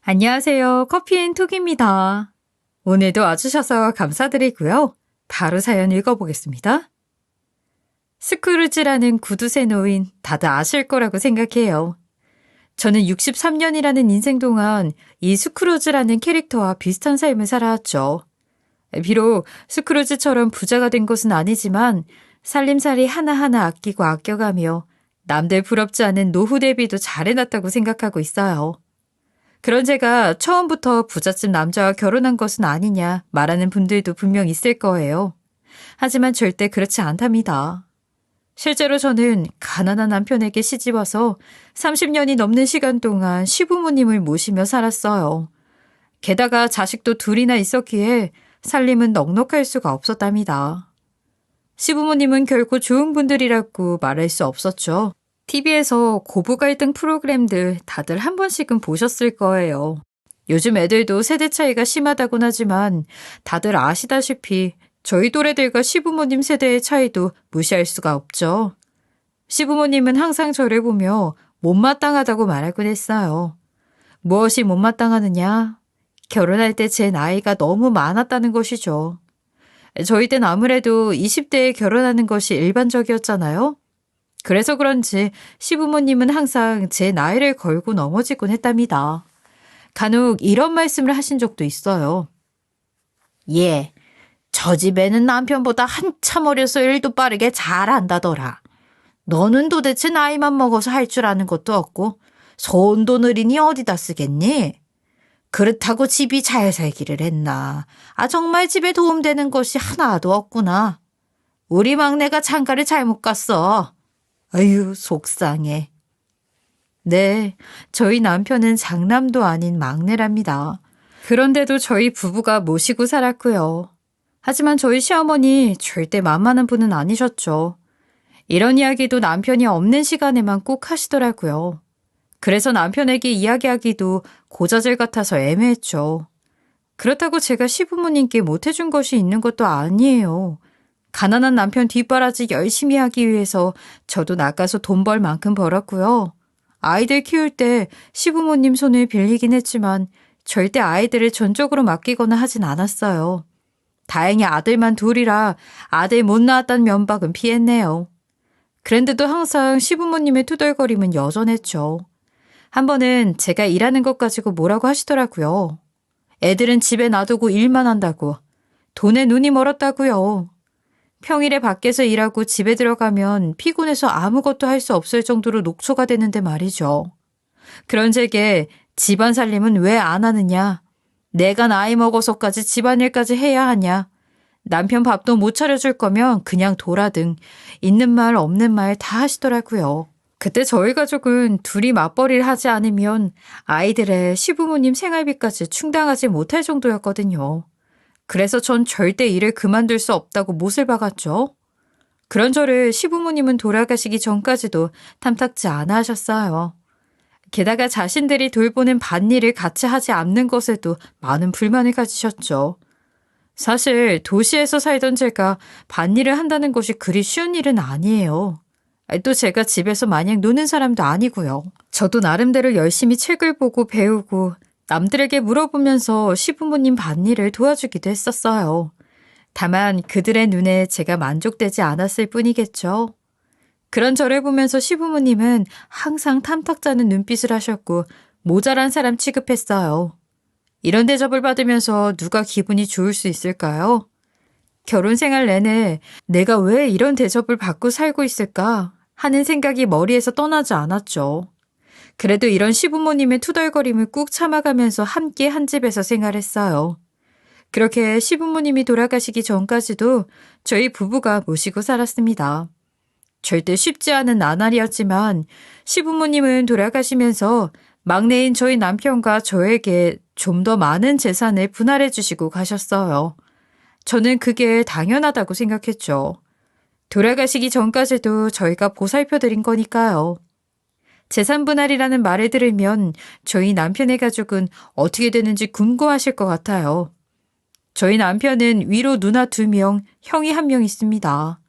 안녕하세요. 커피앤톡입니다. 오늘도 와주셔서 감사드리고요. 바로 사연 읽어보겠습니다. 스크루지라는 구두쇠 노인 다들 아실 거라고 생각해요. 저는 63년이라는 인생 동안 이 스크루지라는 캐릭터와 비슷한 삶을 살아왔죠. 비록 스크루지처럼 부자가 된 것은 아니지만 살림살이 하나하나 아끼고 아껴가며 남들 부럽지 않은 노후 대비도 잘해놨다고 생각하고 있어요. 그런 제가 처음부터 부잣집 남자와 결혼한 것은 아니냐 말하는 분들도 분명 있을 거예요. 하지만 절대 그렇지 않답니다. 실제로 저는 가난한 남편에게 시집와서 30년이 넘는 시간 동안 시부모님을 모시며 살았어요. 게다가 자식도 둘이나 있었기에 살림은 넉넉할 수가 없었답니다. 시부모님은 결코 좋은 분들이라고 말할 수 없었죠. TV에서 고부 갈등 프로그램들 다들 한 번씩은 보셨을 거예요. 요즘 애들도 세대 차이가 심하다곤 하지만 다들 아시다시피 저희 또래들과 시부모님 세대의 차이도 무시할 수가 없죠. 시부모님은 항상 저를 보며 못마땅하다고 말하곤 했어요. 무엇이 못마땅하느냐? 결혼할 때 제 나이가 너무 많았다는 것이죠. 저희 땐 아무래도 20대에 결혼하는 것이 일반적이었잖아요. 그래서 그런지 시부모님은 항상 제 나이를 걸고 넘어지곤 했답니다. 간혹 이런 말씀을 하신 적도 있어요. 예, 저 집에는 남편보다 한참 어려서 일도 빠르게 잘한다더라. 너는 도대체 나이만 먹어서 할 줄 아는 것도 없고 손도 느리니 어디다 쓰겠니? 그렇다고 집이 잘 살기를 했나. 정말 집에 도움되는 것이 하나도 없구나. 우리 막내가 장가를 잘못 갔어. 아유, 속상해. 네, 저희 남편은 장남도 아닌 막내랍니다. 그런데도 저희 부부가 모시고 살았고요. 하지만 저희 시어머니 절대 만만한 분은 아니셨죠. 이런 이야기도 남편이 없는 시간에만 꼭 하시더라고요. 그래서 남편에게 이야기하기도 고자질 같아서 애매했죠. 그렇다고 제가 시부모님께 못해준 것이 있는 것도 아니에요. 가난한 남편 뒷바라지 열심히 하기 위해서 저도 나가서 돈 벌 만큼 벌었고요. 아이들 키울 때 시부모님 손을 빌리긴 했지만 절대 아이들을 전적으로 맡기거나 하진 않았어요. 다행히 아들만 둘이라 아들 못 낳았다는 면박은 피했네요. 그런데도 항상 시부모님의 투덜거림은 여전했죠. 한 번은 제가 일하는 것 가지고 뭐라고 하시더라고요. 애들은 집에 놔두고 일만 한다고. 돈에 눈이 멀었다고요. 평일에 밖에서 일하고 집에 들어가면 피곤해서 아무것도 할 수 없을 정도로 녹초가 되는데 말이죠. 그런 제게 집안 살림은 왜 안 하느냐? 내가 나이 먹어서까지 집안일까지 해야 하냐? 남편 밥도 못 차려줄 거면 그냥 둬라등 있는 말 없는 말 다 하시더라고요. 그때 저희 가족은 둘이 맞벌이를 하지 않으면 아이들의 시부모님 생활비까지 충당하지 못할 정도였거든요. 그래서 전 절대 일을 그만둘 수 없다고 못을 박았죠. 그런 저를 시부모님은 돌아가시기 전까지도 탐탁지 않아 하셨어요. 게다가 자신들이 돌보는 밭일을 같이 하지 않는 것에도 많은 불만을 가지셨죠. 사실 도시에서 살던 제가 밭일을 한다는 것이 그리 쉬운 일은 아니에요. 또 제가 집에서 마냥 노는 사람도 아니고요. 저도 나름대로 열심히 책을 보고 배우고 남들에게 물어보면서 시부모님 밭일을 도와주기도 했었어요. 다만 그들의 눈에 제가 만족되지 않았을 뿐이겠죠. 그런 저를 보면서 시부모님은 항상 탐탁자는 눈빛을 하셨고 모자란 사람 취급했어요. 이런 대접을 받으면서 누가 기분이 좋을 수 있을까요? 결혼 생활 내내 내가 왜 이런 대접을 받고 살고 있을까 하는 생각이 머리에서 떠나지 않았죠. 그래도 이런 시부모님의 투덜거림을 꾹 참아가면서 함께 한 집에서 생활했어요. 그렇게 시부모님이 돌아가시기 전까지도 저희 부부가 모시고 살았습니다. 절대 쉽지 않은 나날이었지만 시부모님은 돌아가시면서 막내인 저희 남편과 저에게 좀 더 많은 재산을 분할해 주시고 가셨어요. 저는 그게 당연하다고 생각했죠. 돌아가시기 전까지도 저희가 보살펴드린 거니까요. 재산 분할이라는 말을 들으면 저희 남편의 가족은 어떻게 되는지 궁금하실 것 같아요. 저희 남편은 위로 누나 2명, 형이 1명 있습니다.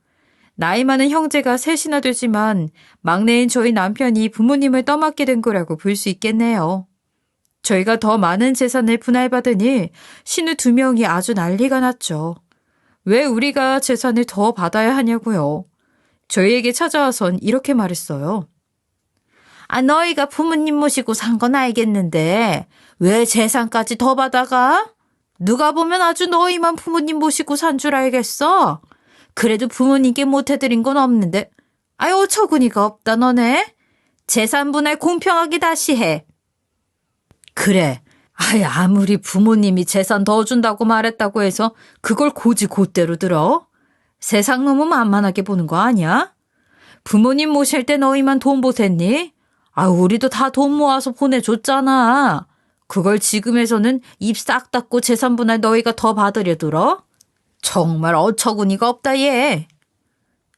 나이 많은 형제가 셋이나 되지만 막내인 저희 남편이 부모님을 떠맡게 된 거라고 볼 수 있겠네요. 저희가 더 많은 재산을 분할받으니 신우 2명이 아주 난리가 났죠. 왜 우리가 재산을 더 받아야 하냐고요. 저희에게 찾아와선 이렇게 말했어요. 너희가 부모님 모시고 산 건 알겠는데 왜 재산까지 더 받아가? 누가 보면 아주 너희만 부모님 모시고 산 줄 알겠어? 그래도 부모님께 못해드린 건 없는데 어처구니가 없다 너네. 재산 분할 공평하게 다시 해. 그래. 아무리 부모님이 재산 더 준다고 말했다고 해서 그걸 곧대로 들어? 세상 너무 만만하게 보는 거 아니야? 부모님 모실 때 너희만 돈 보탰니? 우리도 다 돈 모아서 보내줬잖아. 그걸 지금에서는 입 싹 닫고 재산 분할 너희가 더 받으려 들어? 정말 어처구니가 없다 얘.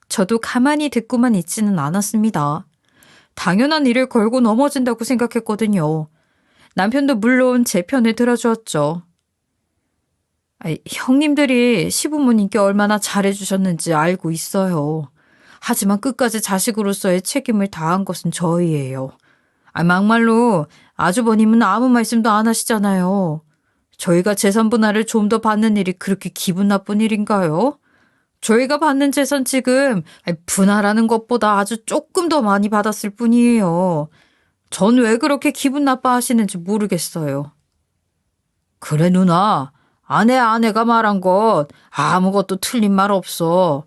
저도 가만히 듣고만 있지는 않았습니다. 당연한 일을 걸고 넘어진다고 생각했거든요. 남편도 물론 제 편을 들어주었죠. 형님들이 시부모님께 얼마나 잘해주셨는지 알고 있어요. 하지만 끝까지 자식으로서의 책임을 다한 것은 저희예요. 막말로 아주버님은 아무 말씀도 안 하시잖아요. 저희가 재산 분할을 좀 더 받는 일이 그렇게 기분 나쁜 일인가요? 저희가 받는 재산 지금 분할하는 것보다 아주 조금 더 많이 받았을 뿐이에요. 전 왜 그렇게 기분 나빠하시는지 모르겠어요. 그래 누나, 아내가 말한 것 아무것도 틀린 말 없어.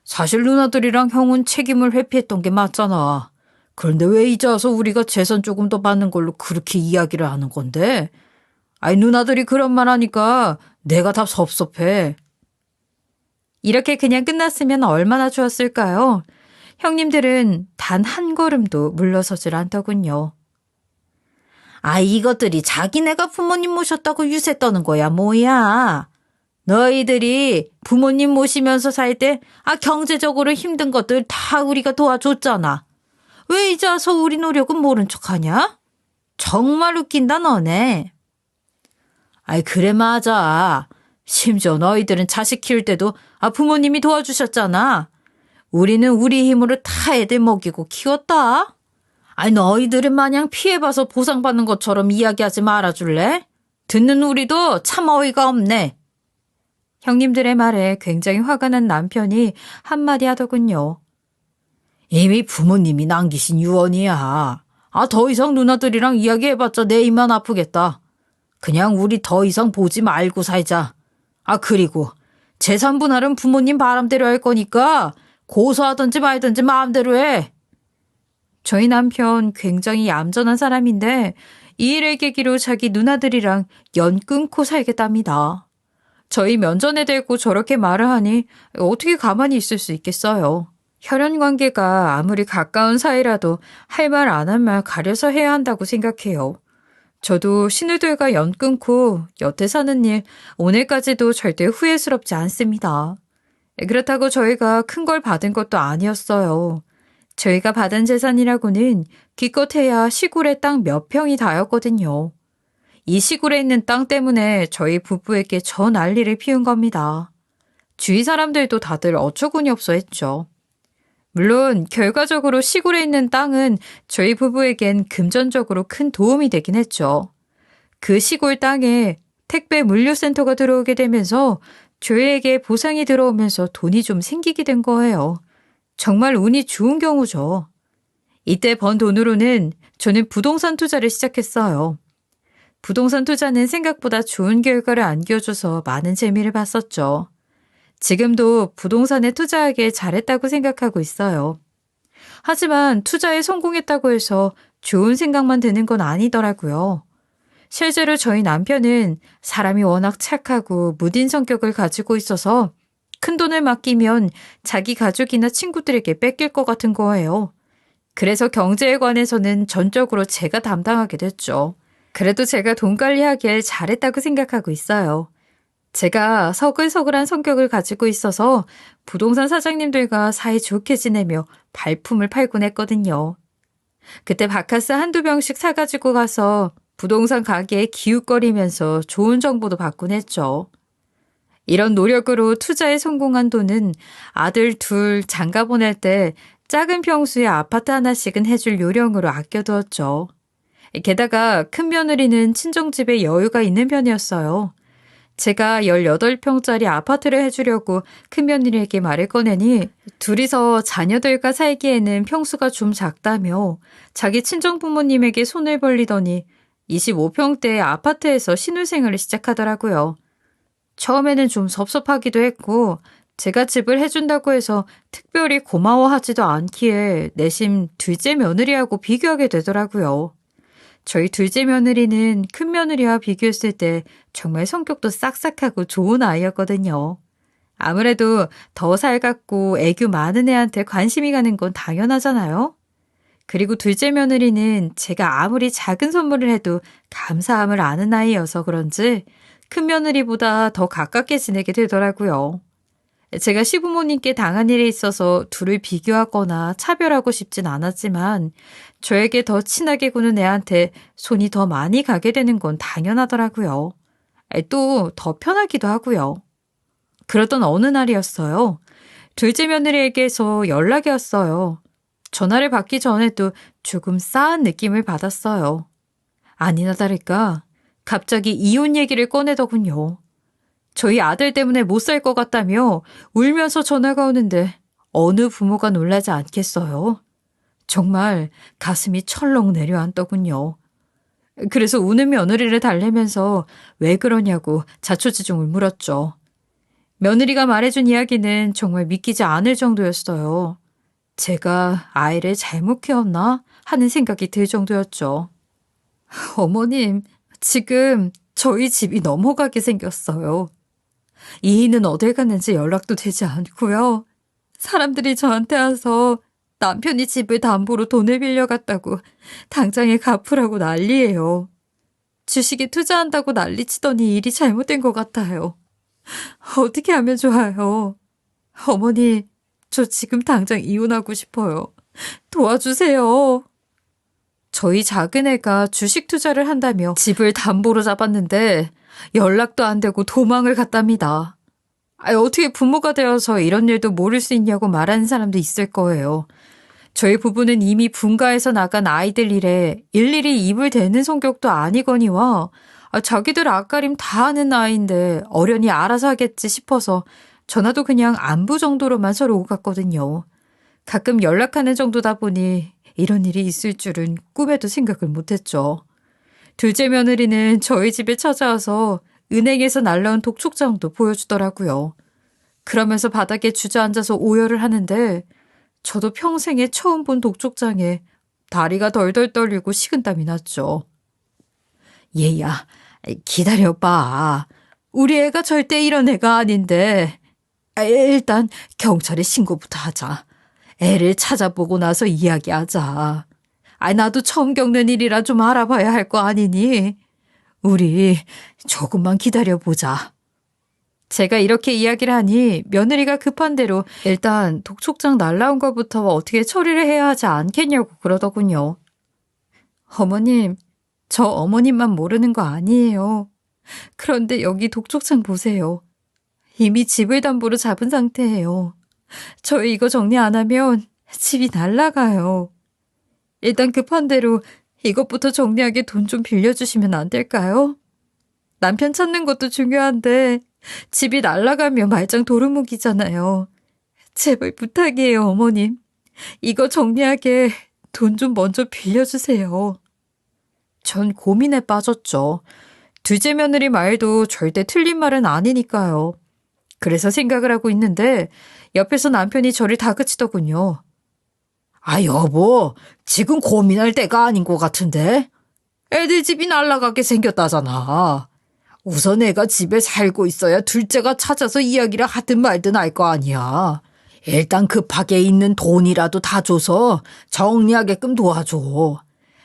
사실 누나들이랑 형은 책임을 회피했던 게 맞잖아. 그런데 왜 이제 와서 우리가 재산 조금 더 받는 걸로 그렇게 이야기를 하는 건데? 누나들이 그런 말 하니까 내가 다 섭섭해. 이렇게 그냥 끝났으면 얼마나 좋았을까요? 형님들은 단 한 걸음도 물러서질 않더군요. 이것들이 자기네가 부모님 모셨다고 유세 떠는 거야 뭐야. 너희들이 부모님 모시면서 살 때 경제적으로 힘든 것들 다 우리가 도와줬잖아. 왜 이제 와서 우리 노력은 모른 척하냐? 정말 웃긴다 너네. 그래 맞아. 심지어 너희들은 자식 키울 때도 부모님이 도와주셨잖아. 우리는 우리 힘으로 다 애들 먹이고 키웠다. 너희들은 마냥 피해봐서 보상받는 것처럼 이야기하지 말아줄래? 듣는 우리도 참 어이가 없네. 형님들의 말에 굉장히 화가 난 남편이 한마디 하더군요. 이미 부모님이 남기신 유언이야. 더 이상 누나들이랑 이야기해봤자 내 입만 아프겠다. 그냥 우리 더 이상 보지 말고 살자. 그리고 재산 분할은 부모님 바람대로 할 거니까 고소하든지 말든지 마음대로 해. 저희 남편 굉장히 얌전한 사람인데 이 일을 계기로 자기 누나들이랑 연 끊고 살겠답니다. 저희 면전에 대고 저렇게 말을 하니 어떻게 가만히 있을 수 있겠어요. 혈연 관계가 아무리 가까운 사이라도 할 말 안 할 말 가려서 해야 한다고 생각해요. 저도 신우들과 연 끊고 여태 사는 일 오늘까지도 절대 후회스럽지 않습니다. 그렇다고 저희가 큰 걸 받은 것도 아니었어요. 저희가 받은 재산이라고는 기껏해야 시골의 땅 몇 평이 다였거든요. 이 시골에 있는 땅 때문에 저희 부부에게 저 난리를 피운 겁니다. 주위 사람들도 다들 어처구니 없어 했죠. 물론 결과적으로 시골에 있는 땅은 저희 부부에겐 금전적으로 큰 도움이 되긴 했죠. 그 시골 땅에 택배 물류센터가 들어오게 되면서 저희에게 보상이 들어오면서 돈이 좀 생기게 된 거예요. 정말 운이 좋은 경우죠. 이때 번 돈으로는 저는 부동산 투자를 시작했어요. 부동산 투자는 생각보다 좋은 결과를 안겨줘서 많은 재미를 봤었죠. 지금도 부동산에 투자하길 잘했다고 생각하고 있어요. 하지만 투자에 성공했다고 해서 좋은 생각만 드는 건 아니더라고요. 실제로 저희 남편은 사람이 워낙 착하고 무딘 성격을 가지고 있어서 큰돈을 맡기면 자기 가족이나 친구들에게 뺏길 것 같은 거예요. 그래서 경제에 관해서는 전적으로 제가 담당하게 됐죠. 그래도 제가 돈 관리하길 잘했다고 생각하고 있어요. 제가 서글서글한 성격을 가지고 있어서 부동산 사장님들과 사이좋게 지내며 발품을 팔곤 했거든요. 그때 바카스 한두 병씩 사가지고 가서 부동산 가게에 기웃거리면서 좋은 정보도 받곤 했죠. 이런 노력으로 투자에 성공한 돈은 아들 둘 장가 보낼 때 작은 평수의 아파트 하나씩은 해줄 요령으로 아껴두었죠. 게다가 큰 며느리는 친정집에 여유가 있는 편이었어요. 제가 18평짜리 아파트를 해주려고 큰 며느리에게 말을 꺼내니 둘이서 자녀들과 살기에는 평수가 좀 작다며 자기 친정부모님에게 손을 벌리더니 25평대 아파트에서 신혼생활을 시작하더라고요. 처음에는 좀 섭섭하기도 했고 제가 집을 해준다고 해서 특별히 고마워하지도 않기에 내심 둘째 며느리하고 비교하게 되더라고요. 저희 둘째 며느리는 큰 며느리와 비교했을 때 정말 성격도 싹싹하고 좋은 아이였거든요. 아무래도 더 살갑고 애교 많은 애한테 관심이 가는 건 당연하잖아요. 그리고 둘째 며느리는 제가 아무리 작은 선물을 해도 감사함을 아는 아이여서 그런지 큰 며느리보다 더 가깝게 지내게 되더라고요. 제가 시부모님께 당한 일에 있어서 둘을 비교하거나 차별하고 싶진 않았지만 저에게 더 친하게 구는 애한테 손이 더 많이 가게 되는 건 당연하더라고요. 또 더 편하기도 하고요. 그러던 어느 날이었어요. 둘째 며느리에게서 연락이 왔어요. 전화를 받기 전에도 조금 싸한 느낌을 받았어요. 아니나 다를까 갑자기 이혼 얘기를 꺼내더군요. 저희 아들 때문에 못 살 것 같다며 울면서 전화가 오는데 어느 부모가 놀라지 않겠어요? 정말 가슴이 철렁 내려앉더군요. 그래서 우는 며느리를 달래면서 왜 그러냐고 자초지종을 물었죠. 며느리가 말해준 이야기는 정말 믿기지 않을 정도였어요. 제가 아이를 잘못 키웠나 하는 생각이 들 정도였죠. 어머님, 지금 저희 집이 넘어가게 생겼어요. 이인은 어딜 갔는지 연락도 되지 않고요. 사람들이 저한테 와서 남편이 집을 담보로 돈을 빌려갔다고 당장에 갚으라고 난리예요. 주식에 투자한다고 난리치더니 일이 잘못된 것 같아요. 어떻게 하면 좋아요? 어머니, 저 지금 당장 이혼하고 싶어요. 도와주세요. 저희 작은 애가 주식 투자를 한다며 집을 담보로 잡았는데 연락도 안 되고 도망을 갔답니다. 어떻게 부모가 되어서 이런 일도 모를 수 있냐고 말하는 사람도 있을 거예요. 저희 부부는 이미 분가해서 나간 아이들 일에 일일이 입을 대는 성격도 아니거니와 자기들 앞가림 다 하는 아이인데 어련히 알아서 하겠지 싶어서 전화도 그냥 안부 정도로만 서로 오갔거든요. 가끔 연락하는 정도다 보니 이런 일이 있을 줄은 꿈에도 생각을 못했죠. 둘째 며느리는 저희 집에 찾아와서 은행에서 날라온 독촉장도 보여주더라고요. 그러면서 바닥에 주저앉아서 오열을 하는데 저도 평생에 처음 본 독촉장에 다리가 덜덜 떨리고 식은땀이 났죠. 얘야, 기다려봐. 우리 애가 절대 이런 애가 아닌데. 일단 경찰에 신고부터 하자. 애를 찾아보고 나서 이야기하자. 나도 처음 겪는 일이라 좀 알아봐야 할 거 아니니? 우리 조금만 기다려보자. 제가 이렇게 이야기를 하니 며느리가 급한 대로 일단 독촉장 날라온 것부터 어떻게 처리를 해야 하지 않겠냐고 그러더군요. 어머님, 저 어머님만 모르는 거 아니에요. 그런데 여기 독촉장 보세요. 이미 집을 담보로 잡은 상태예요. 저희 이거 정리 안 하면 집이 날아가요. 일단 급한 대로 이것부터 정리하게 돈 좀 빌려주시면 안 될까요? 남편 찾는 것도 중요한데 집이 날아가면 말짱 도루묵이잖아요. 제발 부탁이에요, 어머님. 이거 정리하게 돈 좀 먼저 빌려주세요. 전 고민에 빠졌죠. 둘째 며느리 말도 절대 틀린 말은 아니니까요. 그래서 생각을 하고 있는데 옆에서 남편이 저를 다그치더군요. 여보, 지금 고민할 때가 아닌 것 같은데? 애들 집이 날아가게 생겼다잖아. 우선 애가 집에 살고 있어야 둘째가 찾아서 이야기를 하든 말든 알 거 아니야. 일단 급하게 있는 돈이라도 다 줘서 정리하게끔 도와줘.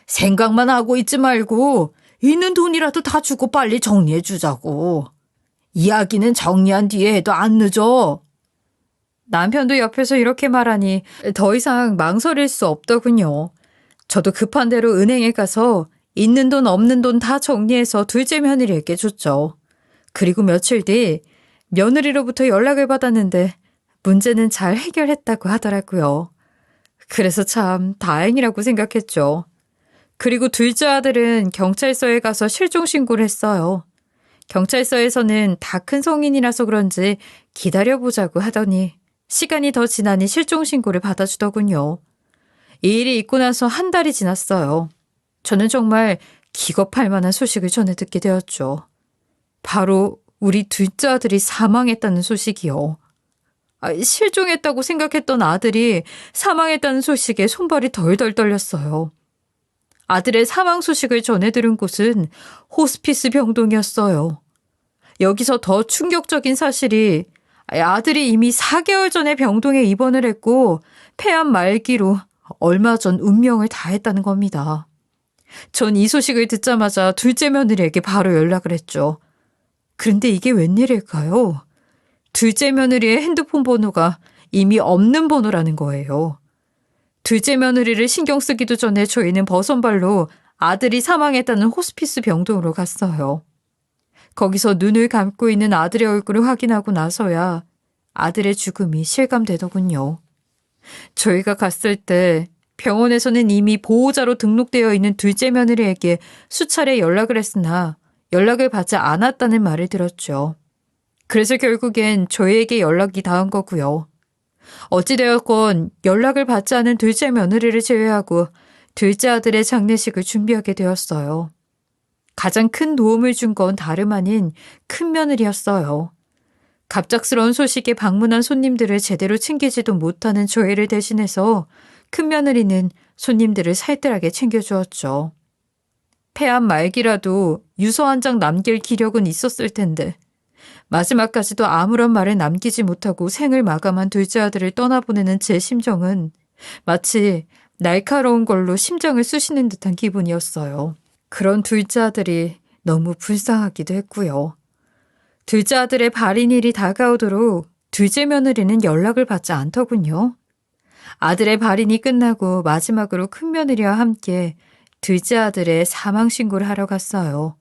생각만 하고 있지 말고 있는 돈이라도 다 주고 빨리 정리해 주자고. 이야기는 정리한 뒤에 해도 안 늦어. 남편도 옆에서 이렇게 말하니 더 이상 망설일 수 없더군요. 저도 급한 대로 은행에 가서 있는 돈 없는 돈 다 정리해서 둘째 며느리에게 줬죠. 그리고 며칠 뒤 며느리로부터 연락을 받았는데 문제는 잘 해결했다고 하더라고요. 그래서 참 다행이라고 생각했죠. 그리고 둘째 아들은 경찰서에 가서 실종 신고를 했어요. 경찰서에서는 다 큰 성인이라서 그런지 기다려보자고 하더니 시간이 더 지나니 실종 신고를 받아주더군요. 이 일이 있고 나서 한 달이 지났어요. 저는 정말 기겁할 만한 소식을 전해 듣게 되었죠. 바로 우리 둘째 아들이 사망했다는 소식이요. 실종했다고 생각했던 아들이 사망했다는 소식에 손발이 덜덜 떨렸어요. 아들의 사망 소식을 전해 들은 곳은 호스피스 병동이었어요. 여기서 더 충격적인 사실이 아들이 이미 4개월 전에 병동에 입원을 했고 폐암 말기로 얼마 전 운명을 다했다는 겁니다. 전 이 소식을 듣자마자 둘째 며느리에게 바로 연락을 했죠. 그런데 이게 웬일일까요? 둘째 며느리의 핸드폰 번호가 이미 없는 번호라는 거예요. 둘째 며느리를 신경 쓰기도 전에 저희는 버선발로 아들이 사망했다는 호스피스 병동으로 갔어요. 거기서 눈을 감고 있는 아들의 얼굴을 확인하고 나서야 아들의 죽음이 실감되더군요. 저희가 갔을 때 병원에서는 이미 보호자로 등록되어 있는 둘째 며느리에게 수차례 연락을 했으나 연락을 받지 않았다는 말을 들었죠. 그래서 결국엔 저희에게 연락이 닿은 거고요. 어찌되었건 연락을 받지 않은 둘째 며느리를 제외하고 둘째 아들의 장례식을 준비하게 되었어요. 가장 큰 도움을 준 건 다름 아닌 큰 며느리였어요. 갑작스러운 소식에 방문한 손님들을 제대로 챙기지도 못하는 저희를 대신해서 큰 며느리는 손님들을 살뜰하게 챙겨주었죠. 폐암 말기라도 유서 한 장 남길 기력은 있었을 텐데 마지막까지도 아무런 말을 남기지 못하고 생을 마감한 둘째 아들을 떠나보내는 제 심정은 마치 날카로운 걸로 심장을 쑤시는 듯한 기분이었어요. 그런 둘째 아들이 너무 불쌍하기도 했고요. 둘째 아들의 발인일이 다가오도록 둘째 며느리는 연락을 받지 않더군요. 아들의 발인이 끝나고 마지막으로 큰 며느리와 함께 둘째 아들의 사망 신고를 하러 갔어요.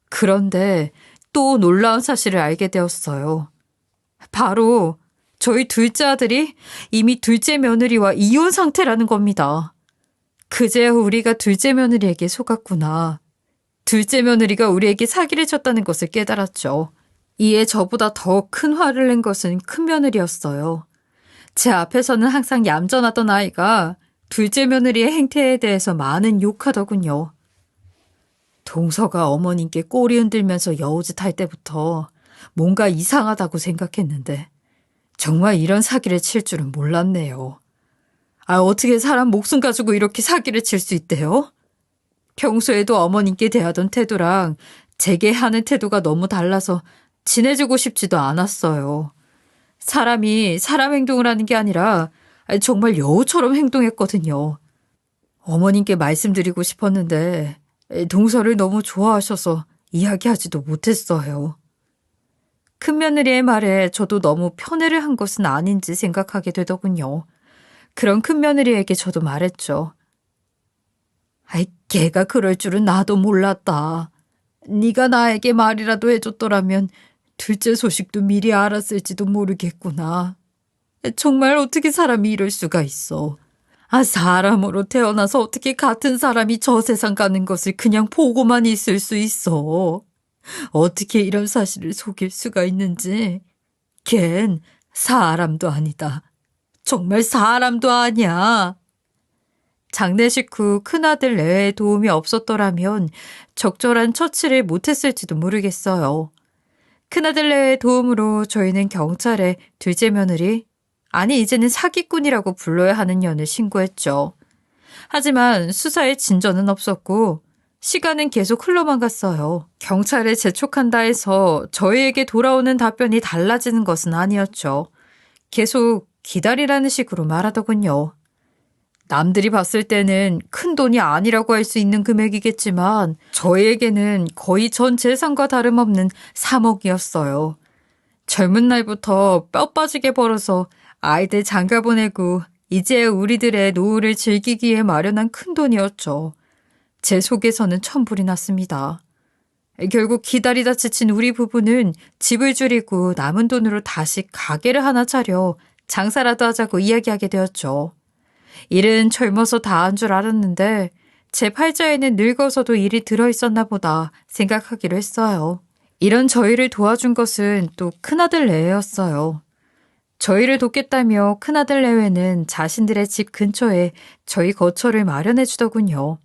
그런데 또 놀라운 사실을 알게 되었어요. 바로 저희 둘째 아들이 이미 둘째 며느리와 이혼 상태라는 겁니다. 그제야 우리가 둘째 며느리에게 속았구나. 둘째 며느리가 우리에게 사기를 쳤다는 것을 깨달았죠. 이에 저보다 더 큰 화를 낸 것은 큰 며느리였어요. 제 앞에서는 항상 얌전하던 아이가 둘째 며느리의 행태에 대해서 많은 욕하더군요. 동서가 어머님께 꼬리 흔들면서 여우짓 할 때부터 뭔가 이상하다고 생각했는데 정말 이런 사기를 칠 줄은 몰랐네요. 어떻게 사람 목숨 가지고 이렇게 사기를 칠 수 있대요? 평소에도 어머님께 대하던 태도랑 제게 하는 태도가 너무 달라서 친해지고 싶지도 않았어요. 사람이 사람 행동을 하는 게 아니라 정말 여우처럼 행동했거든요. 어머님께 말씀드리고 싶었는데 동서를 너무 좋아하셔서 이야기하지도 못했어요. 큰 며느리의 말에 저도 너무 편애를 한 것은 아닌지 생각하게 되더군요. 그런 큰 며느리에게 저도 말했죠. 걔가 그럴 줄은 나도 몰랐다. 네가 나에게 말이라도 해줬더라면 둘째 소식도 미리 알았을지도 모르겠구나. 정말 어떻게 사람이 이럴 수가 있어. 사람으로 태어나서 어떻게 같은 사람이 저 세상 가는 것을 그냥 보고만 있을 수 있어. 어떻게 이런 사실을 속일 수가 있는지. 걘 사람도 아니다. 정말 사람도 아니야. 장례식 후 큰아들 내외의 도움이 없었더라면 적절한 처치를 못했을지도 모르겠어요. 큰아들 내외의 도움으로 저희는 경찰에 둘째 며느리, 아니 이제는 사기꾼이라고 불러야 하는 년을 신고했죠. 하지만 수사에 진전은 없었고 시간은 계속 흘러만 갔어요. 경찰에 재촉한다 해서 저희에게 돌아오는 답변이 달라지는 것은 아니었죠. 계속 기다리라는 식으로 말하더군요. 남들이 봤을 때는 큰 돈이 아니라고 할 수 있는 금액이겠지만 저희에게는 거의 전 재산과 다름없는 3억이었어요. 젊은 날부터 뼈 빠지게 벌어서 아이들 장가 보내고 이제 우리들의 노후를 즐기기 위해 마련한 큰 돈이었죠. 제 속에서는 천불이 났습니다. 결국 기다리다 지친 우리 부부는 집을 줄이고 남은 돈으로 다시 가게를 하나 차려 장사라도 하자고 이야기하게 되었죠. 일은 젊어서 다 한 줄 알았는데 제 팔자에는 늙어서도 일이 들어있었나 보다 생각하기로 했어요. 이런 저희를 도와준 것은 또 큰아들 내외였어요. 저희를 돕겠다며 큰아들 내외는 자신들의 집 근처에 저희 거처를 마련해 주더군요.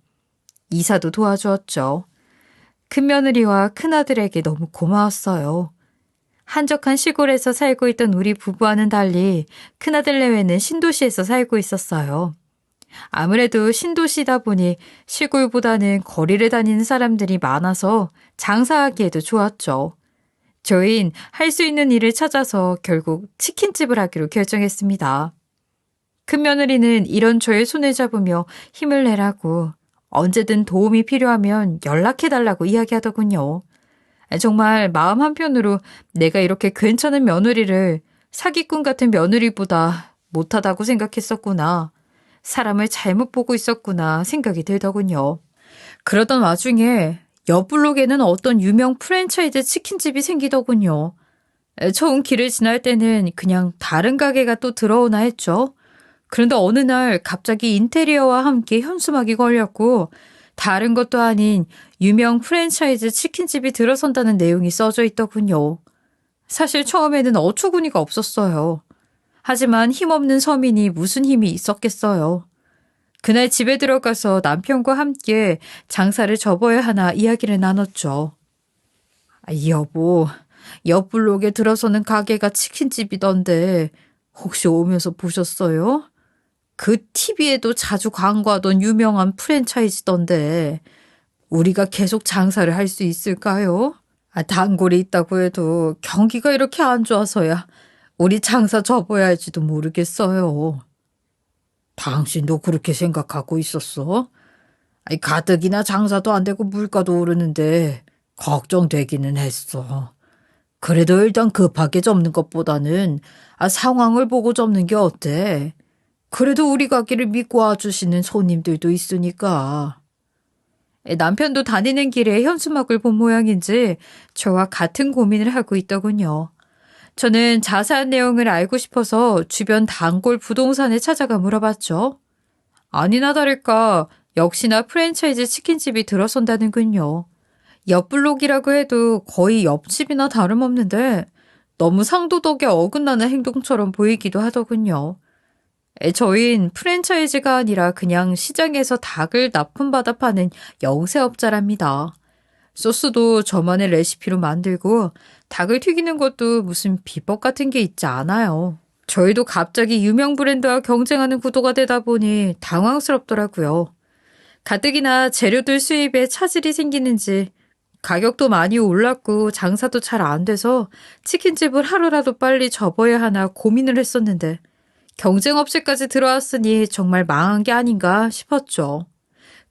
이사도 도와주었죠. 큰며느리와 큰아들에게 너무 고마웠어요. 한적한 시골에서 살고 있던 우리 부부와는 달리 큰아들 내외는 신도시에서 살고 있었어요. 아무래도 신도시다 보니 시골보다는 거리를 다니는 사람들이 많아서 장사하기에도 좋았죠. 저희는 할 수 있는 일을 찾아서 결국 치킨집을 하기로 결정했습니다. 큰며느리는 이런 저의 손을 잡으며 힘을 내라고 언제든 도움이 필요하면 연락해달라고 이야기하더군요. 정말 마음 한편으로 내가 이렇게 괜찮은 며느리를 사기꾼 같은 며느리보다 못하다고 생각했었구나. 사람을 잘못 보고 있었구나 생각이 들더군요. 그러던 와중에 옆 블록에는 어떤 유명 프랜차이즈 치킨집이 생기더군요. 처음 길을 지날 때는 그냥 다른 가게가 또 들어오나 했죠. 그런데 어느 날 갑자기 인테리어와 함께 현수막이 걸렸고 다른 것도 아닌 유명 프랜차이즈 치킨집이 들어선다는 내용이 써져 있더군요. 사실 처음에는 어처구니가 없었어요. 하지만 힘없는 서민이 무슨 힘이 있었겠어요. 그날 집에 들어가서 남편과 함께 장사를 접어야 하나 이야기를 나눴죠. 여보, 옆 블록에 들어서는 가게가 치킨집이던데 혹시 오면서 보셨어요? 그 TV에도 자주 광고하던 유명한 프랜차이즈던데 우리가 계속 장사를 할 수 있을까요? 단골이 있다고 해도 경기가 이렇게 안 좋아서야 우리 장사 접어야 할지도 모르겠어요. 당신도 그렇게 생각하고 있었어? 가뜩이나 장사도 안 되고 물가도 오르는데 걱정되기는 했어. 그래도 일단 급하게 접는 것보다는 상황을 보고 접는 게 어때? 그래도 우리 가게를 믿고 와주시는 손님들도 있으니까. 남편도 다니는 길에 현수막을 본 모양인지 저와 같은 고민을 하고 있더군요. 저는 자세한 내용을 알고 싶어서 주변 단골 부동산에 찾아가 물어봤죠. 아니나 다를까 역시나 프랜차이즈 치킨집이 들어선다는군요. 옆 블록이라고 해도 거의 옆집이나 다름없는데 너무 상도덕에 어긋나는 행동처럼 보이기도 하더군요. 저희는 프랜차이즈가 아니라 그냥 시장에서 닭을 납품받아 파는 영세업자랍니다. 소스도 저만의 레시피로 만들고 닭을 튀기는 것도 무슨 비법 같은 게 있지 않아요. 저희도 갑자기 유명 브랜드와 경쟁하는 구도가 되다 보니 당황스럽더라고요. 가뜩이나 재료들 수입에 차질이 생기는지 가격도 많이 올랐고 장사도 잘 안 돼서 치킨집을 하루라도 빨리 접어야 하나 고민을 했었는데 경쟁업체까지 들어왔으니 정말 망한 게 아닌가 싶었죠.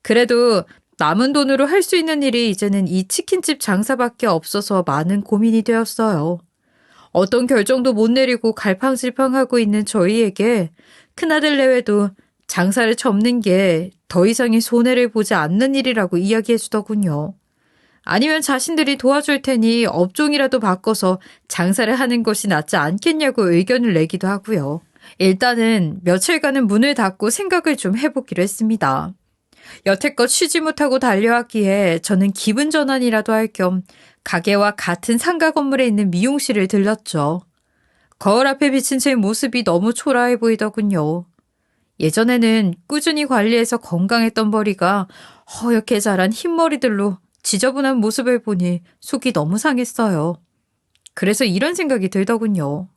그래도 남은 돈으로 할 수 있는 일이 이제는 이 치킨집 장사밖에 없어서 많은 고민이 되었어요. 어떤 결정도 못 내리고 갈팡질팡하고 있는 저희에게 큰아들 내외도 장사를 접는 게 더 이상의 손해를 보지 않는 일이라고 이야기해 주더군요. 아니면 자신들이 도와줄 테니 업종이라도 바꿔서 장사를 하는 것이 낫지 않겠냐고 의견을 내기도 하고요. 일단은 며칠간은 문을 닫고 생각을 좀 해보기로 했습니다. 여태껏 쉬지 못하고 달려왔기에 저는 기분 전환이라도 할 겸 가게와 같은 상가 건물에 있는 미용실을 들렀죠. 거울 앞에 비친 제 모습이 너무 초라해 보이더군요. 예전에는 꾸준히 관리해서 건강했던 머리가 허옇게 자란 흰머리들로 지저분한 모습을 보니 속이 너무 상했어요. 그래서 이런 생각이 들더군요.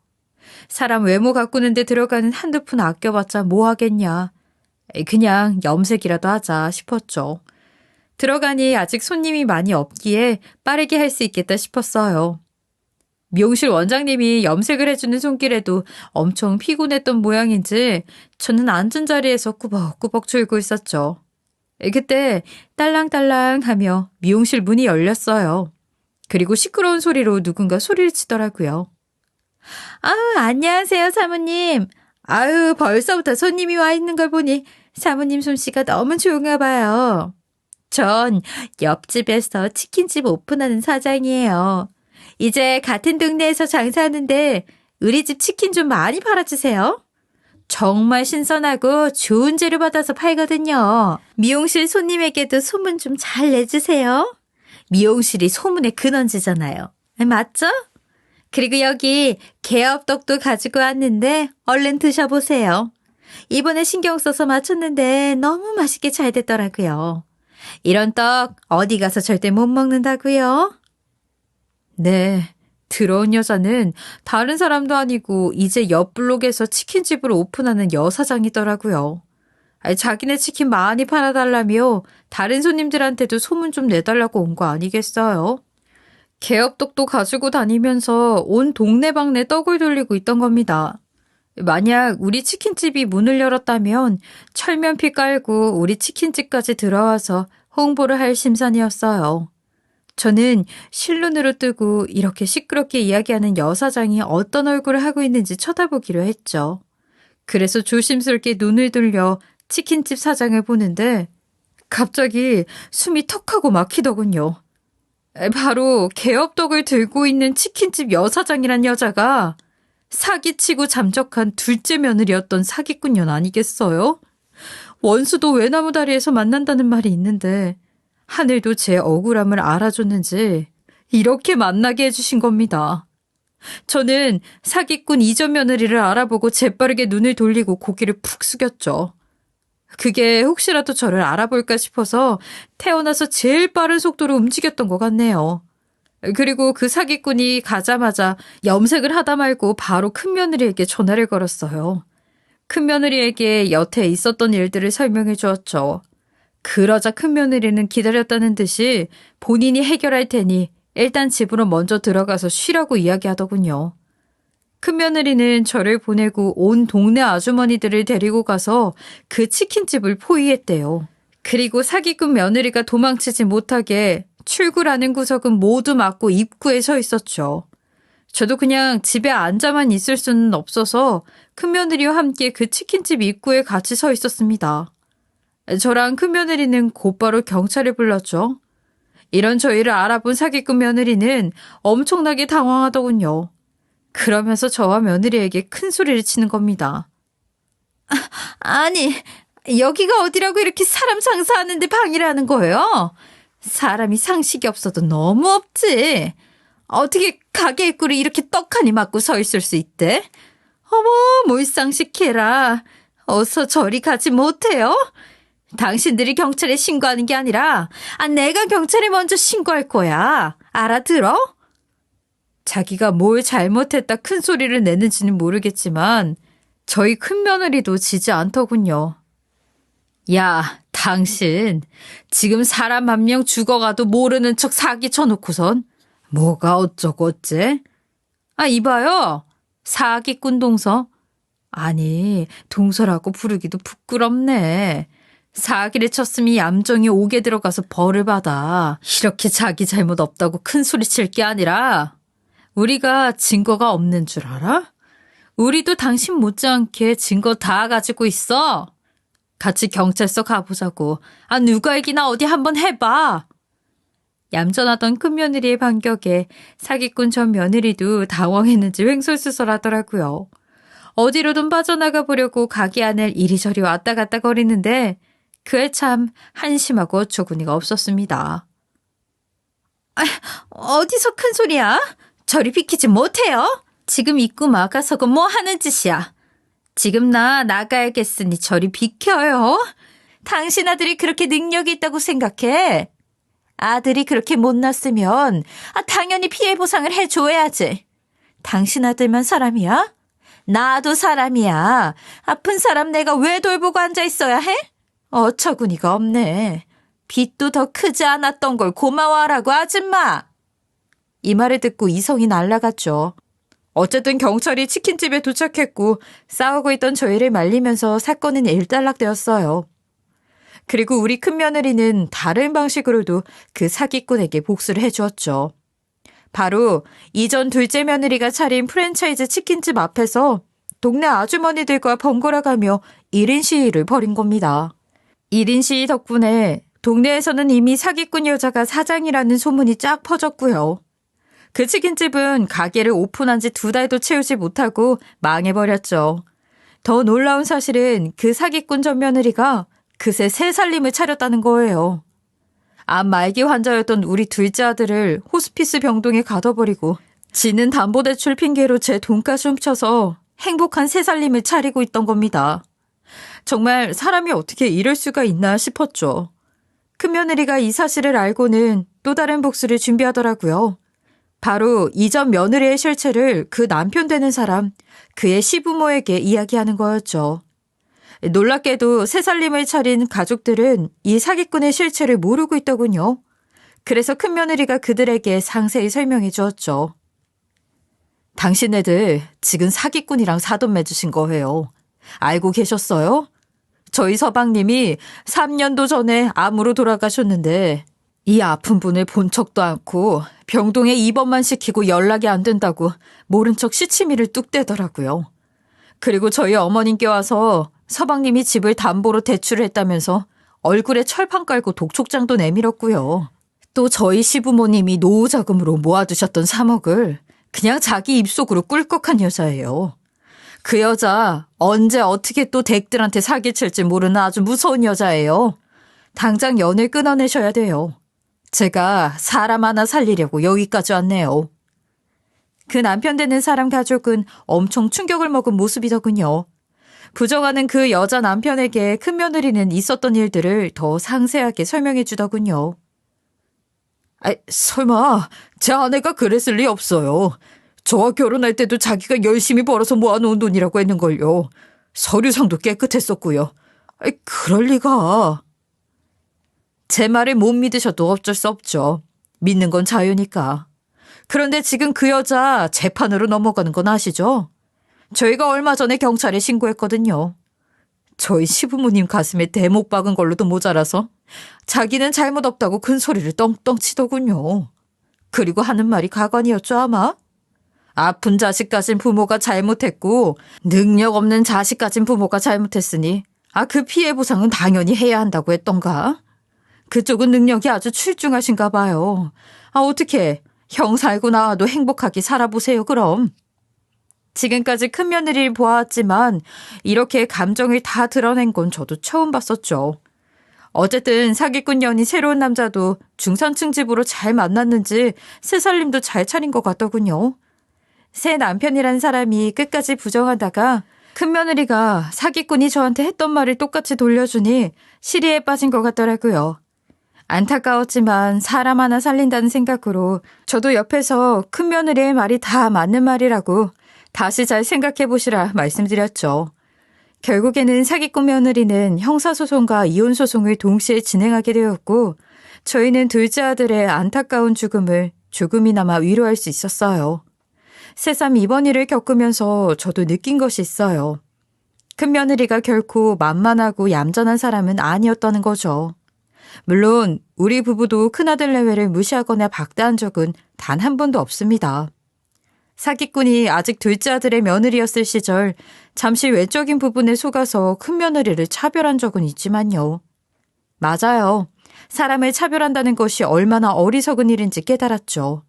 사람 외모 가꾸는 데 들어가는 한두 푼 아껴봤자 뭐 하겠냐. 그냥 염색이라도 하자 싶었죠. 들어가니 아직 손님이 많이 없기에 빠르게 할 수 있겠다 싶었어요. 미용실 원장님이 염색을 해주는 손길에도 엄청 피곤했던 모양인지 저는 앉은 자리에서 꾸벅꾸벅 졸고 있었죠. 그때 딸랑딸랑 하며 미용실 문이 열렸어요. 그리고 시끄러운 소리로 누군가 소리를 치더라고요. 안녕하세요, 사모님. 벌써부터 손님이 와 있는 걸 보니 사모님 솜씨가 너무 좋은가 봐요. 전 옆집에서 치킨집 오픈하는 사장이에요. 이제 같은 동네에서 장사하는데 우리 집 치킨 좀 많이 팔아주세요. 정말 신선하고 좋은 재료 받아서 팔거든요. 미용실 손님에게도 소문 좀 잘 내주세요. 미용실이 소문의 근원지잖아요. 맞죠? 그리고 여기 개업떡도 가지고 왔는데 얼른 드셔보세요. 이번에 신경 써서 맞췄는데 너무 맛있게 잘 됐더라고요. 이런 떡 어디 가서 절대 못 먹는다고요? 네, 들어온 여자는 다른 사람도 아니고 이제 옆 블록에서 치킨집을 오픈하는 여사장이더라고요. 자기네 치킨 많이 팔아달라며 다른 손님들한테도 소문 좀 내달라고 온 거 아니겠어요? 개업떡도 가지고 다니면서 온 동네방네 떡을 돌리고 있던 겁니다. 만약 우리 치킨집이 문을 열었다면 철면피 깔고 우리 치킨집까지 들어와서 홍보를 할 심산이었어요. 저는 실눈으로 뜨고 이렇게 시끄럽게 이야기하는 여사장이 어떤 얼굴을 하고 있는지 쳐다보기로 했죠. 그래서 조심스럽게 눈을 돌려 치킨집 사장을 보는데 갑자기 숨이 턱하고 막히더군요. 바로 개업떡을 들고 있는 치킨집 여사장이란 여자가 사기치고 잠적한 둘째 며느리였던 사기꾼년 아니겠어요? 원수도 외나무 다리에서 만난다는 말이 있는데 하늘도 제 억울함을 알아줬는지 이렇게 만나게 해주신 겁니다. 저는 사기꾼 이전 며느리를 알아보고 재빠르게 눈을 돌리고 고개를 푹 숙였죠. 그게 혹시라도 저를 알아볼까 싶어서 태어나서 제일 빠른 속도로 움직였던 것 같네요. 그리고 그 사기꾼이 가자마자 염색을 하다 말고 바로 큰며느리에게 전화를 걸었어요. 큰며느리에게 여태 있었던 일들을 설명해 주었죠. 그러자 큰며느리는 기다렸다는 듯이 본인이 해결할 테니 일단 집으로 먼저 들어가서 쉬라고 이야기하더군요. 큰며느리는 저를 보내고 온 동네 아주머니들을 데리고 가서 그 치킨집을 포위했대요. 그리고 사기꾼 며느리가 도망치지 못하게 출구라는 구석은 모두 막고 입구에 서 있었죠. 저도 그냥 집에 앉아만 있을 수는 없어서 큰며느리와 함께 그 치킨집 입구에 같이 서 있었습니다. 저랑 큰며느리는 곧바로 경찰을 불렀죠. 이런 저희를 알아본 사기꾼 며느리는 엄청나게 당황하더군요. 그러면서 저와 며느리에게 큰 소리를 치는 겁니다. 아니, 여기가 어디라고 이렇게 사람 장사하는데 방해를 하는 거예요? 사람이 상식이 없어도 너무 없지. 어떻게 가게 입구를 이렇게 떡하니 막고 서 있을 수 있대? 어머, 몰상식해라. 어서 저리 가지 못해요? 당신들이 경찰에 신고하는 게 아니라 내가 경찰에 먼저 신고할 거야. 알아들어? 자기가 뭘 잘못했다 큰 소리를 내는지는 모르겠지만 저희 큰며느리도 지지 않더군요. 야, 당신 지금 사람 한 명 죽어가도 모르는 척 사기 쳐놓고선 뭐가 어쩌고 어째? 이봐요. 사기꾼 동서. 아니, 동서라고 부르기도 부끄럽네. 사기를 쳤으니 얌전히 옥에 들어가서 벌을 받아. 이렇게 자기 잘못 없다고 큰 소리 칠 게 아니라 우리가 증거가 없는 줄 알아? 우리도 당신 못지않게 증거 다 가지고 있어. 같이 경찰서 가보자고. 누가 이기나 어디 한번 해봐. 얌전하던 큰며느리의 반격에 사기꾼 전 며느리도 당황했는지 횡설수설하더라고요. 어디로든 빠져나가 보려고 가게 안을 이리저리 왔다 갔다 거리는데 그에 참 한심하고 어처구니가 없었습니다. 어디서 큰 소리야? 저리 비키지 못해요. 지금 입구 막아서고 뭐 하는 짓이야. 지금 나 나가야겠으니 저리 비켜요. 당신 아들이 그렇게 능력이 있다고 생각해? 아들이 그렇게 못났으면 당연히 피해 보상을 해줘야지. 당신 아들만 사람이야? 나도 사람이야. 아픈 사람 내가 왜 돌보고 앉아 있어야 해? 어처구니가 없네. 빚도 더 크지 않았던 걸 고마워하라고 아줌마. 이 말을 듣고 이성이 날아갔죠. 어쨌든 경찰이 치킨집에 도착했고 싸우고 있던 저희를 말리면서 사건은 일단락되었어요. 그리고 우리 큰며느리는 다른 방식으로도 그 사기꾼에게 복수를 해주었죠. 바로 이전 둘째 며느리가 차린 프랜차이즈 치킨집 앞에서 동네 아주머니들과 번갈아가며 1인 시위를 벌인 겁니다. 1인 시위 덕분에 동네에서는 이미 사기꾼 여자가 사장이라는 소문이 쫙 퍼졌고요. 그 치킨집은 가게를 오픈한 지 2달도 채우지 못하고 망해버렸죠. 더 놀라운 사실은 그 사기꾼 전 며느리가 그새 새 살림을 차렸다는 거예요. 암 말기 환자였던 우리 둘째 아들을 호스피스 병동에 가둬버리고 지는 담보대출 핑계로 제 돈까지 훔쳐서 행복한 새 살림을 차리고 있던 겁니다. 정말 사람이 어떻게 이럴 수가 있나 싶었죠. 큰며느리가 이 사실을 알고는 또 다른 복수를 준비하더라고요. 바로 이전 며느리의 실체를 그 남편 되는 사람, 그의 시부모에게 이야기하는 거였죠. 놀랍게도 새 살림을 차린 가족들은 이 사기꾼의 실체를 모르고 있더군요. 그래서 큰며느리가 그들에게 상세히 설명해 주었죠. 당신네들 지금 사기꾼이랑 사돈 맺으신 거예요. 알고 계셨어요? 저희 서방님이 3년도 전에 암으로 돌아가셨는데 이 아픈 분을 본 척도 않고 병동에 입원만 시키고 연락이 안 된다고 모른 척 시치미를 뚝 떼더라고요. 그리고 저희 어머님께 와서 서방님이 집을 담보로 대출을 했다면서 얼굴에 철판 깔고 독촉장도 내밀었고요. 또 저희 시부모님이 노후자금으로 모아두셨던 3억을 그냥 자기 입속으로 꿀꺽한 여자예요. 그 여자 언제 어떻게 또 댁들한테 사기칠지 모르는 아주 무서운 여자예요. 당장 연을 끊어내셔야 돼요. 제가 사람 하나 살리려고 여기까지 왔네요. 그 남편 되는 사람 가족은 엄청 충격을 먹은 모습이더군요. 부정하는 그 여자 남편에게 큰며느리는 있었던 일들을 더 상세하게 설명해 주더군요. 설마 제 아내가 그랬을 리 없어요. 저와 결혼할 때도 자기가 열심히 벌어서 모아놓은 돈이라고 했는걸요. 서류상도 깨끗했었고요. 그럴 리가. 제 말을 못 믿으셔도 어쩔 수 없죠. 믿는 건 자유니까. 그런데 지금 그 여자 재판으로 넘어가는 건 아시죠? 저희가 얼마 전에 경찰에 신고했거든요. 저희 시부모님 가슴에 대목 박은 걸로도 모자라서 자기는 잘못 없다고 큰 소리를 떵떵 치더군요. 그리고 하는 말이 가관이었죠 아마? 아픈 자식 가진 부모가 잘못했고 능력 없는 자식 가진 부모가 잘못했으니 그 피해 보상은 당연히 해야 한다고 했던가? 그쪽은 능력이 아주 출중하신가 봐요. 어떻게 형 살고 나와도 행복하게 살아보세요 그럼. 지금까지 큰며느리를 보아왔지만 이렇게 감정을 다 드러낸 건 저도 처음 봤었죠. 어쨌든 사기꾼 년이 새로운 남자도 중산층 집으로 잘 만났는지 새 살림도 잘 차린 것 같더군요. 새 남편이란 사람이 끝까지 부정하다가 큰며느리가 사기꾼이 저한테 했던 말을 똑같이 돌려주니 시리에 빠진 것 같더라고요. 안타까웠지만 사람 하나 살린다는 생각으로 저도 옆에서 큰며느리의 말이 다 맞는 말이라고 다시 잘 생각해 보시라 말씀드렸죠. 결국에는 사기꾼 며느리는 형사소송과 이혼소송을 동시에 진행하게 되었고 저희는 둘째 아들의 안타까운 죽음을 조금이나마 위로할 수 있었어요. 새삼 이번 일을 겪으면서 저도 느낀 것이 있어요. 큰며느리가 결코 만만하고 얌전한 사람은 아니었다는 거죠. 물론 우리 부부도 큰아들 내외를 무시하거나 박대한 적은 단 한 번도 없습니다. 사기꾼이 아직 둘째 아들의 며느리였을 시절 잠시 외적인 부분에 속아서 큰며느리를 차별한 적은 있지만요. 맞아요. 사람을 차별한다는 것이 얼마나 어리석은 일인지 깨달았죠.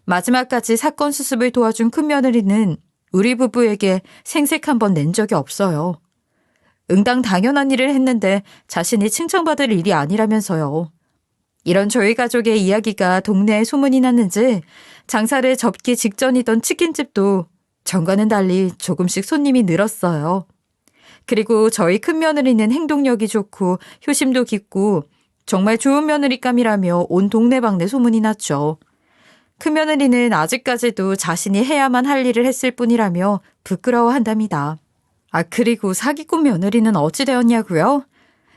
마지막까지 사건 수습을 도와준 큰며느리는 우리 부부에게 생색 한 번 낸 적이 없어요. 응당 당연한 일을 했는데 자신이 칭찬받을 일이 아니라면서요. 이런 저희 가족의 이야기가 동네에 소문이 났는지 장사를 접기 직전이던 치킨집도 전과는 달리 조금씩 손님이 늘었어요. 그리고 저희 큰며느리는 행동력이 좋고 효심도 깊고 정말 좋은 며느리감이라며 온 동네방네 소문이 났죠. 큰며느리는 아직까지도 자신이 해야만 할 일을 했을 뿐이라며 부끄러워한답니다. 그리고 사기꾼 며느리는 어찌 되었냐고요?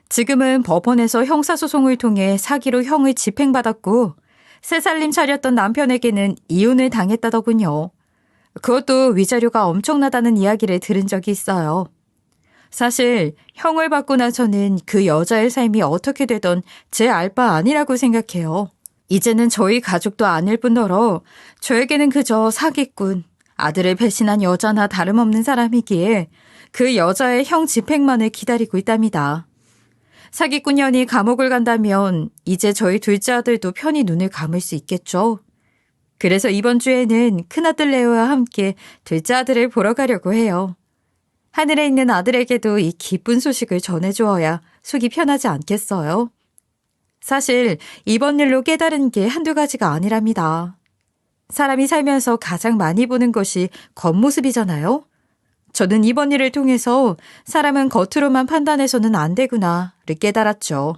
지금은 법원에서 형사소송을 통해 사기로 형을 집행받았고 새 살림 차렸던 남편에게는 이혼을 당했다더군요. 그것도 위자료가 엄청나다는 이야기를 들은 적이 있어요. 사실 형을 받고 나서는 그 여자의 삶이 어떻게 되던 제 알 바 아니라고 생각해요. 이제는 저희 가족도 아닐 뿐더러 저에게는 그저 사기꾼, 아들을 배신한 여자나 다름없는 사람이기에 그 여자의 형 집행만을 기다리고 있답니다. 사기꾼 년이 감옥을 간다면 이제 저희 둘째 아들도 편히 눈을 감을 수 있겠죠. 그래서 이번 주에는 큰아들 레오와 함께 둘째 아들을 보러 가려고 해요. 하늘에 있는 아들에게도 이 기쁜 소식을 전해주어야 속이 편하지 않겠어요? 사실 이번 일로 깨달은 게 한두 가지가 아니랍니다. 사람이 살면서 가장 많이 보는 것이 겉모습이잖아요? 저는 이번 일을 통해서 사람은 겉으로만 판단해서는 안 되구나를 깨달았죠.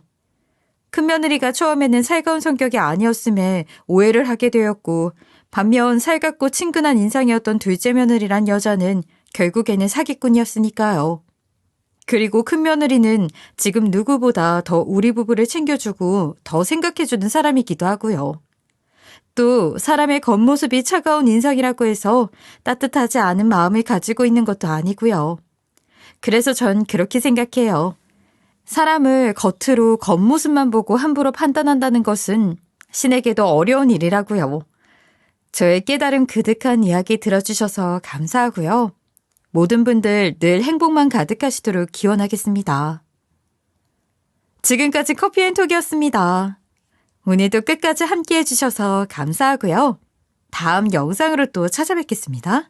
큰며느리가 처음에는 살가운 성격이 아니었음에 오해를 하게 되었고, 반면 살갑고 친근한 인상이었던 둘째 며느리란 여자는 결국에는 사기꾼이었으니까요. 그리고 큰며느리는 지금 누구보다 더 우리 부부를 챙겨주고 더 생각해주는 사람이기도 하고요. 또 사람의 겉모습이 차가운 인상이라고 해서 따뜻하지 않은 마음을 가지고 있는 것도 아니고요. 그래서 전 그렇게 생각해요. 사람을 겉으로 겉모습만 보고 함부로 판단한다는 것은 신에게도 어려운 일이라고요. 저의 깨달음 그득한 이야기 들어주셔서 감사하고요. 모든 분들 늘 행복만 가득하시도록 기원하겠습니다. 지금까지 커피앤톡이었습니다. 오늘도 끝까지 함께 해주셔서 감사하고요. 다음 영상으로 또 찾아뵙겠습니다.